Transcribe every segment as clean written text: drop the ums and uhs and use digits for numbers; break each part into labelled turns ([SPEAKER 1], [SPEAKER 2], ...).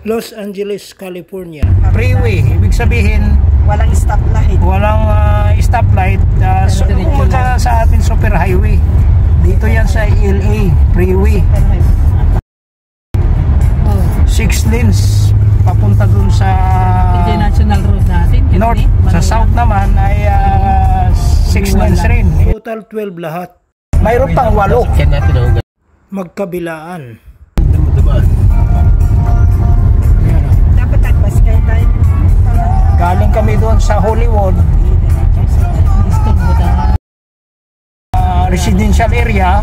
[SPEAKER 1] Los Angeles, California. Freeway, ibig sabihin
[SPEAKER 2] walang stoplight.
[SPEAKER 1] Walang stoplight. Sa atin super highway. Dito yan sa LA, freeway. 6 lanes papunta dun sa
[SPEAKER 2] international road natin.
[SPEAKER 1] North. Sa south naman ay 6 lanes rin. Total 12 lahat. Mayroon pang 8. Magkabilaan.
[SPEAKER 2] Dapat agpas kayo tayo.
[SPEAKER 1] Galing kami doon sa Hollywood. Residential area.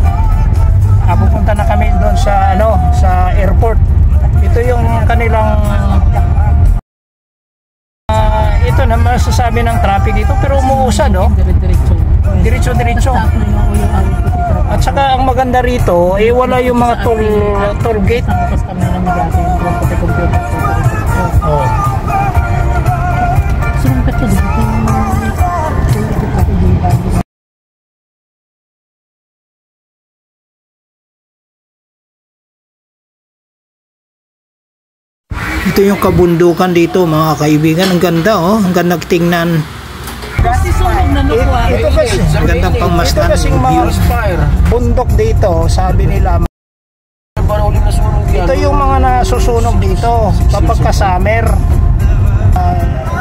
[SPEAKER 1] Pupunta na kami doon sa sa airport. Ito yung kanilang ito na masasabi ng traffic dito, pero umuusad diretso. At saka ang maganda rito wala yung mga toll gate. Ito yung kabundukan dito mga kaibigan. Ang ganda ang ganda tingnan. Ito kasi ang gandang pangmasdan. Ito kasing mga bundok dito, sabi nila. Ito yung mga nasusunog dito kapag ka-summer.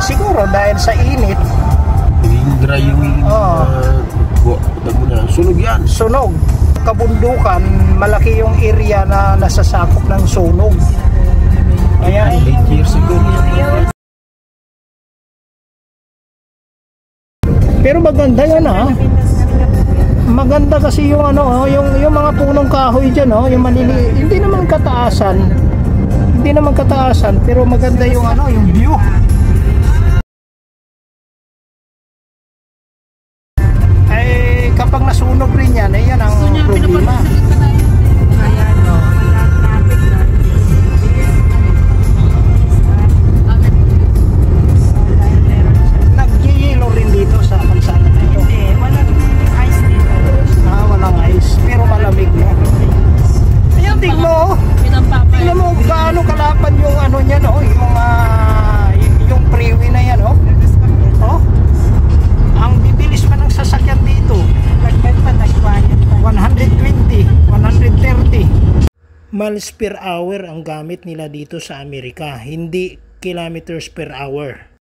[SPEAKER 1] Siguro dahil sa init.
[SPEAKER 3] Dry yung sunog yan.
[SPEAKER 1] Sunog. Kabundukan, malaki yung area na nasasakop ng sunog. Kaya
[SPEAKER 3] 8 years ago.
[SPEAKER 1] Pero maganda yan Maganda kasi yung yung mga punong kahoy diyan yung maliliit. Hindi naman kataasan, pero maganda yung yung view. Kapag nasunog rin yan, yan ang problema. Nag-yelo rin dito sa kalsada na ito.
[SPEAKER 2] Walang ice dito.
[SPEAKER 1] Walang ice, pero malamig na. Ayan, tingnan mo gaano kalapan yung niya, yung freeway na yan, ang bibilis pa ng sasakyan dito. 120, 130 miles per hour ang gamit nila dito sa Amerika, hindi kilometers per hour.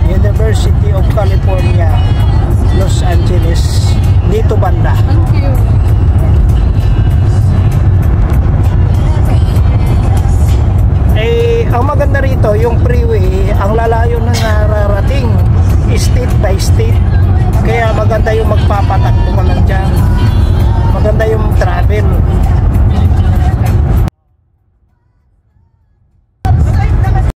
[SPEAKER 1] University of California, Los Angeles, dito banda.
[SPEAKER 2] Thank you.
[SPEAKER 1] Ang maganda rito, yung freeway, ang lalayo na nararating, state by state. Kaya maganda yung magpapatakbo ka lang dyan. Maganda yung travel.